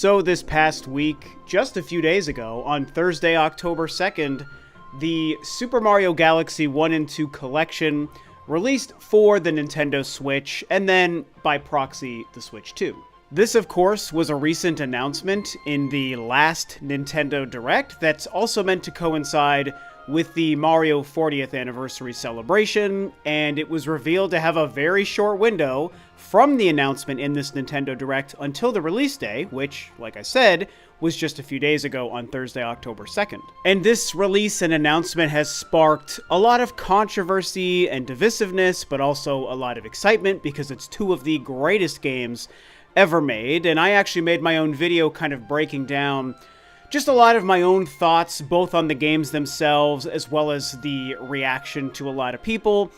So this past week, just a few days ago, on Thursday, October 2nd, the Super Mario Galaxy 1 and 2 collection released for the Nintendo Switch, and then, by proxy, the Switch 2. This, of course, was a recent announcement in the last Nintendo Direct that's also meant to coincide with the Mario 40th anniversary celebration, and it was revealed to have a very short window from the announcement in this Nintendo Direct until the release day, which, like I said, was just a few days ago on Thursday, October 2nd. And this release and announcement has sparked a lot of controversy and divisiveness, but also a lot of excitement because it's two of the greatest games ever made, and I actually made my own video kind of breaking down just a lot of my own thoughts, both on the games themselves, as well as the reaction to a lot of people.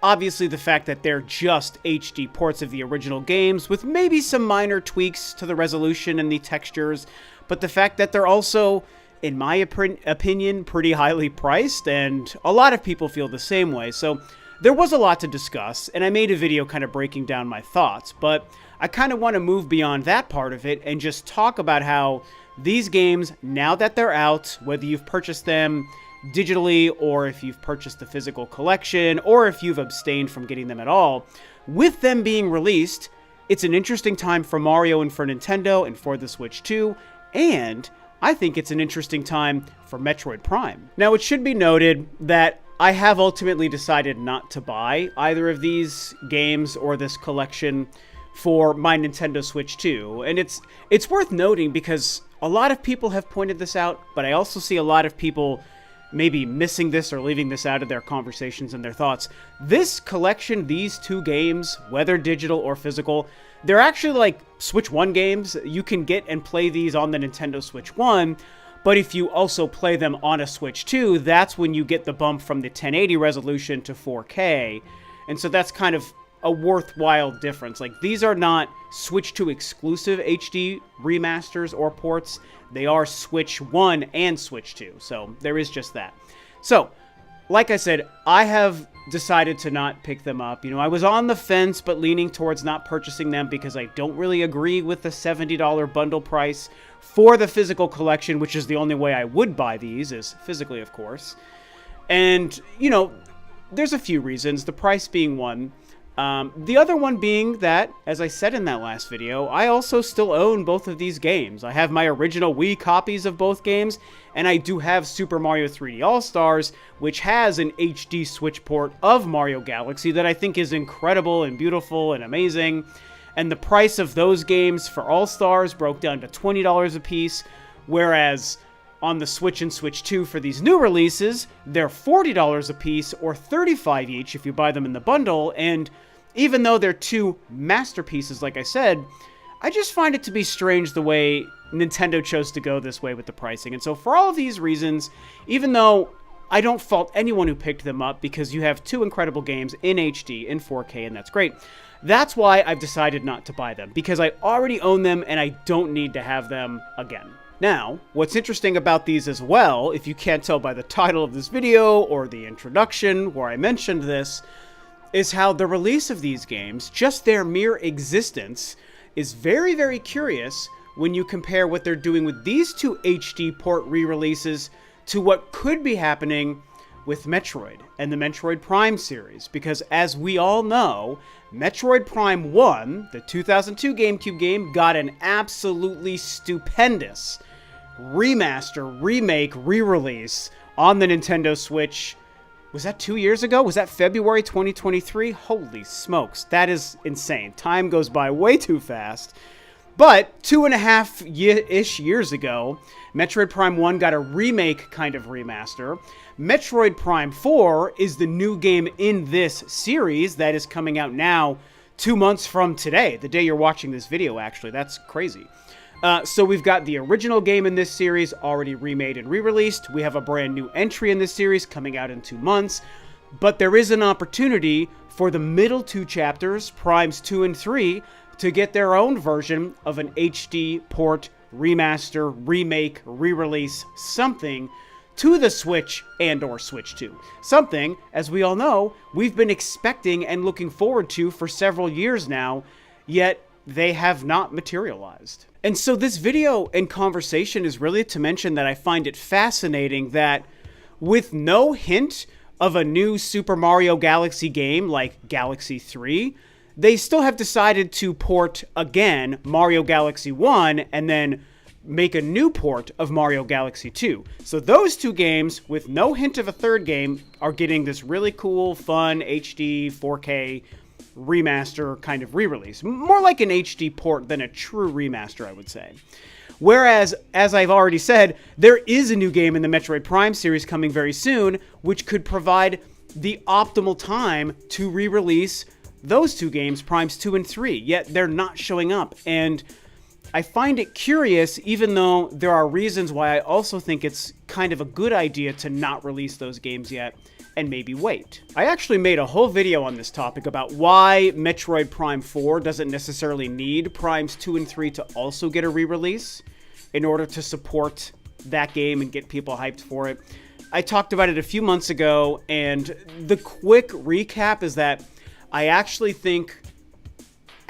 Obviously, the fact that they're just HD ports of the original games, with maybe some minor tweaks to the resolution and the textures, but the fact that they're also, in my opinion, pretty highly priced, and a lot of people feel the same way. So there was a lot to discuss, and I made a video kind of breaking down my thoughts, but I kind of want to move beyond that part of it and just talk about how these games, now that they're out, whether you've purchased them digitally or if you've purchased the physical collection or if you've abstained from getting them at all, with them being released, it's an interesting time for Mario and for Nintendo and for the Switch 2, and I think it's an interesting time for Metroid Prime. Now, it should be noted that I have ultimately decided not to buy either of these games or this collection for my Nintendo Switch 2, and it's worth noting because a lot of people have pointed this out, but I also see a lot of people maybe missing this or leaving this out of their conversations and their thoughts. This collection, these two games, whether digital or physical, they're actually like Switch 1 games. You can get and play these on the Nintendo Switch 1, but if you also play them on a Switch 2, that's when you get the bump from the 1080 resolution to 4K, and so that's kind of a worthwhile difference. Like, these are not Switch 2 exclusive HD remasters or ports. They are Switch 1 and Switch 2, so there is just that. So, like I said, I have decided to not pick them up. You know, I was on the fence, but leaning towards not purchasing them because I don't really agree with the $70 bundle price for the physical collection, which is the only way I would buy these, is physically, of course. And, you know, there's a few reasons, the price being one. The other one being that, as I said in that last video, I also still own both of these games. I have my original Wii copies of both games, and I do have Super Mario 3D All-Stars, which has an HD Switch port of Mario Galaxy that I think is incredible and beautiful and amazing. And the price of those games for All-Stars broke down to $20 a piece, whereas on the Switch and Switch 2 for these new releases, they're $40 a piece or $35 each if you buy them in the bundle, and even though they're two masterpieces, like I said, I just find it to be strange the way Nintendo chose to go this way with the pricing. And so for all of these reasons, even though I don't fault anyone who picked them up because you have two incredible games in HD, in 4K, and that's great, that's why I've decided not to buy them, because I already own them and I don't need to have them again. Now, what's interesting about these as well, if you can't tell by the title of this video or the introduction where I mentioned this, is how the release of these games, just their mere existence, is very, very curious when you compare what they're doing with these two HD port re-releases to what could be happening with Metroid and the Metroid Prime series. Because as we all know, Metroid Prime 1, the 2002 GameCube game, got an absolutely stupendous remaster, remake, re-release on the Nintendo Switch. Was that 2 years ago? Was that February 2023? Holy smokes, that is insane. Time goes by way too fast. But 2.5-ish years ago, Metroid Prime 1 got a remake kind of remaster. Metroid Prime 4 is the new game in this series that is coming out now 2 months from today, the day you're watching this video, actually. That's crazy. So we've got the original game in this series already remade and re-released. We have a brand new entry in this series coming out in 2 months. But there is an opportunity for the middle two chapters, Primes 2 and 3, to get their own version of an HD port, remaster, remake, re-release, something to the Switch and or Switch 2. Something, as we all know, we've been expecting and looking forward to for several years now, yet they have not materialized. And so this video and conversation is really to mention that I find it fascinating that with no hint of a new Super Mario Galaxy game like Galaxy 3, they still have decided to port again Mario Galaxy 1 and then make a new port of Mario Galaxy 2. So those two games, with no hint of a third game, are getting this really cool, fun HD 4K remaster kind of re-release. More like an HD port than a true remaster, I would say. Whereas, as I've already said, there is a new game in the Metroid Prime series coming very soon, which could provide the optimal time to re-release those two games, Primes 2 and 3, yet they're not showing up. And I find it curious, even though there are reasons why I also think it's kind of a good idea to not release those games yet and maybe wait. I actually made a whole video on this topic about why Metroid Prime 4 doesn't necessarily need Primes 2 and 3 to also get a re-release in order to support that game and get people hyped for it. I talked about it a few months ago, and the quick recap is that I actually think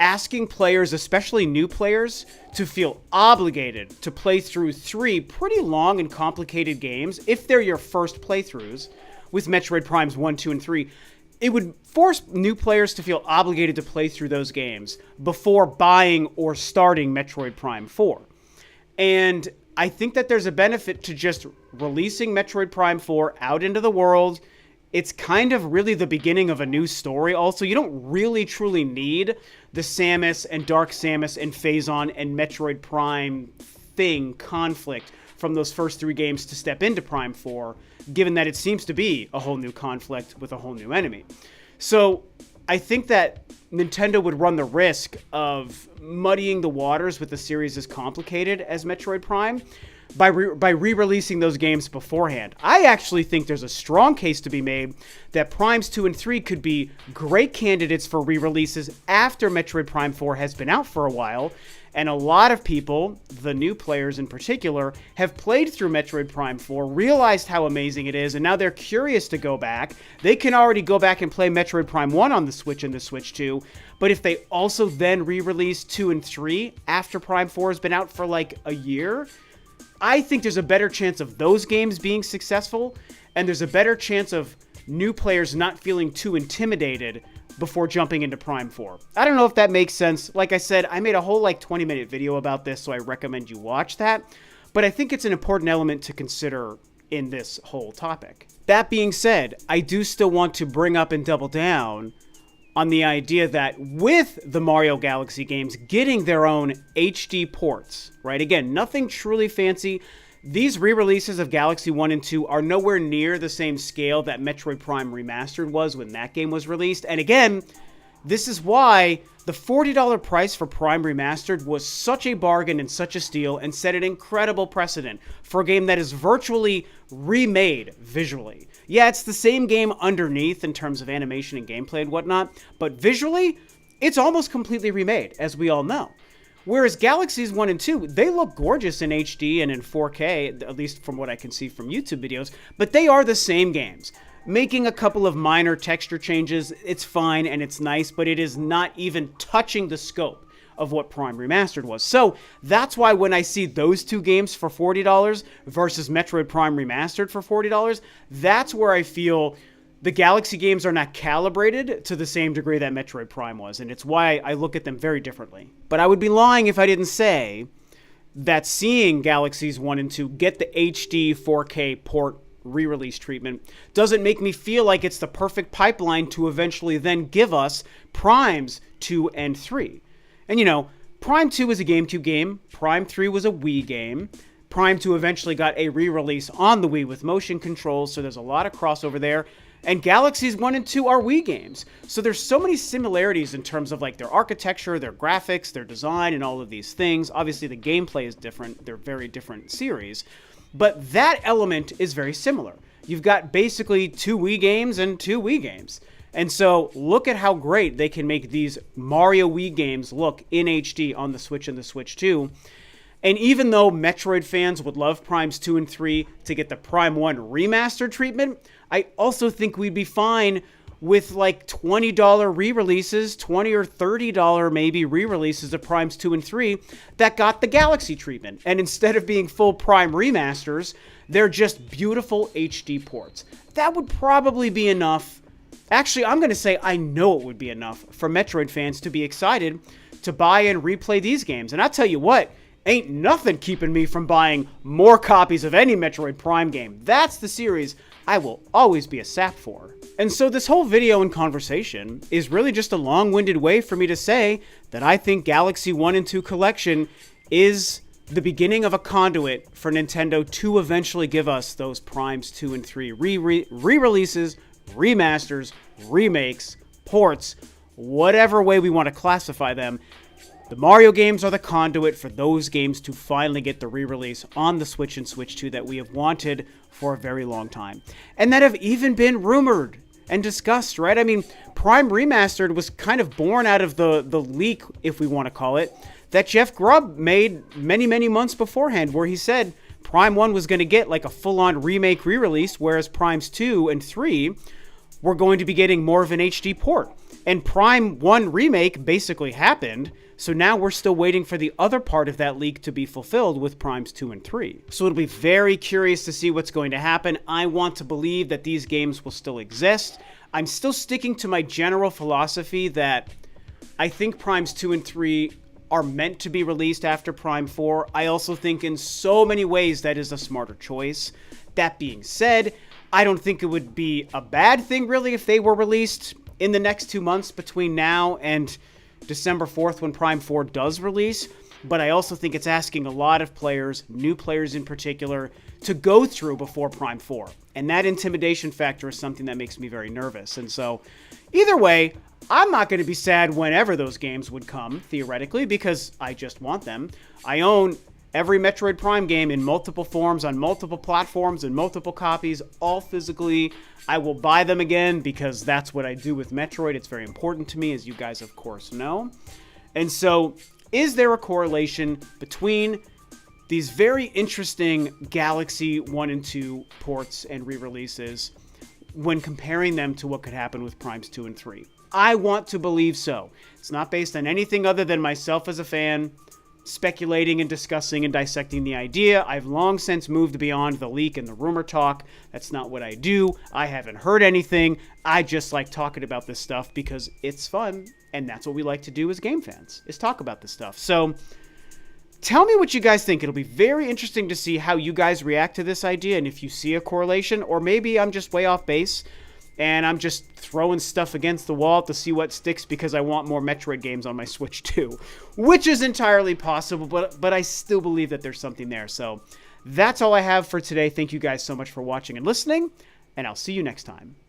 asking players, especially new players, to feel obligated to play through 3 pretty long and complicated games, if they're your first playthroughs, with Metroid Primes 1, 2, and 3, it would force new players to feel obligated to play through those games before buying or starting Metroid Prime 4. And I think that there's a benefit to just releasing Metroid Prime 4 out into the world. It's kind of really the beginning of a new story. Also, you don't really truly need the Samus and Dark Samus and Phazon and Metroid Prime thing conflict from those first 3 games to step into Prime 4, given that it seems to be a whole new conflict with a whole new enemy. So I think that Nintendo would run the risk of muddying the waters with a series as complicated as Metroid Prime by re-releasing those games beforehand. I actually think there's a strong case to be made that Primes 2 and 3 could be great candidates for re-releases after Metroid Prime 4 has been out for a while, and a lot of people, the new players in particular, have played through Metroid Prime 4, realized how amazing it is, and now they're curious to go back. They can already go back and play Metroid Prime 1 on the Switch and the Switch 2, but if they also then re-release 2 and 3 after Prime 4 has been out for like a year, I think there's a better chance of those games being successful, and there's a better chance of new players not feeling too intimidated before jumping into Prime 4. I don't know if that makes sense. Like I said, I made a whole 20-minute video about this, so I recommend you watch that. But I think it's an important element to consider in this whole topic. That being said, I do still want to bring up and double down on the idea that with the Mario Galaxy games getting their own HD ports, right? Again, nothing truly fancy. These re-releases of Galaxy 1 and 2 are nowhere near the same scale that Metroid Prime Remastered was when that game was released. And again, this is why the $40 price for Prime Remastered was such a bargain and such a steal and set an incredible precedent for a game that is virtually remade visually. Yeah, it's the same game underneath in terms of animation and gameplay and whatnot, but visually, it's almost completely remade, as we all know. Whereas Galaxies 1 and 2, they look gorgeous in HD and in 4K, at least from what I can see from YouTube videos, but they are the same games. Making a couple of minor texture changes, it's fine and it's nice, but it is not even touching the scope of what Prime Remastered was. So that's why when I see those two games for $40 versus Metroid Prime Remastered for $40, that's where I feel the Galaxy games are not calibrated to the same degree that Metroid Prime was, and it's why I look at them very differently. But I would be lying if I didn't say that seeing Galaxies 1 and 2 get the HD 4K port re-release treatment doesn't make me feel like it's the perfect pipeline to eventually then give us Primes 2 and 3. And Prime 2 was a GameCube game, Prime 3 was a Wii game, Prime 2 eventually got a re-release on the Wii with motion controls, so there's a lot of crossover there. And Galaxies 1 and 2 are Wii games. So there's so many similarities in terms of their architecture, their graphics, their design, and all of these things. Obviously, the gameplay is different. They're very different series. But that element is very similar. You've got basically 2 Wii games and 2 Wii games. And so look at how great they can make these Mario Wii games look in HD on the Switch and the Switch 2. And even though Metroid fans would love Primes 2 and 3 to get the Prime 1 remastered treatment, I also think we'd be fine with like $20 re-releases, $20 or $30 maybe re-releases of Primes 2 and 3 that got the Galaxy treatment. And instead of being full Prime remasters, they're just beautiful HD ports. That would probably be enough. Actually, I'm going to say I know it would be enough for Metroid fans to be excited to buy and replay these games. And I'll tell you what, ain't nothing keeping me from buying more copies of any Metroid Prime game. That's the series I will always be a sap for. And so this whole video and conversation is really just a long-winded way for me to say that I think Galaxy 1 and 2 Collection is the beginning of a conduit for Nintendo to eventually give us those Primes 2 and 3 re-releases, remasters, remakes, ports, whatever way we want to classify them. The Mario games are the conduit for those games to finally get the re-release on the Switch and Switch 2 that we have wanted for a very long time. And that have even been rumored and discussed, right? I mean, Prime Remastered was kind of born out of the leak, if we want to call it, that Jeff Grubb made many, many months beforehand, where he said Prime 1 was going to get like a full-on remake re-release, whereas Primes 2 and 3 were going to be getting more of an HD port. And Prime 1 remake basically happened, so now we're still waiting for the other part of that leak to be fulfilled with Primes 2 and 3. So it'll be very curious to see what's going to happen. I want to believe that these games will still exist. I'm still sticking to my general philosophy that I think Primes 2 and 3 are meant to be released after Prime 4. I also think in so many ways that is a smarter choice. That being said, I don't think it would be a bad thing really if they were released in the next 2 months between now and December 4th when Prime 4 does release. But I also think it's asking a lot of players, new players in particular, to go through before Prime 4. And that intimidation factor is something that makes me very nervous. And so either way, I'm not going to be sad whenever those games would come, theoretically, because I just want them. I own every Metroid Prime game in multiple forms, on multiple platforms, and multiple copies, all physically. I will buy them again because that's what I do with Metroid. It's very important to me, as you guys, of course, know. And so, is there a correlation between these very interesting Galaxy 1 and 2 ports and re-releases when comparing them to what could happen with Primes 2 and 3? I want to believe so. It's not based on anything other than myself as a fan speculating and discussing and dissecting the idea. I've long since moved beyond the leak and the rumor talk. That's not what I do. I haven't heard anything. I just like talking about this stuff because it's fun, and that's what we like to do as game fans, is talk about this stuff. So tell me what you guys think. It'll be very interesting to see how you guys react to this idea and if you see a correlation, or maybe I'm just way off base and I'm just throwing stuff against the wall to see what sticks because I want more Metroid games on my Switch too, which is entirely possible, but I still believe that there's something there. So that's all I have for today. Thank you guys so much for watching and listening, and I'll see you next time.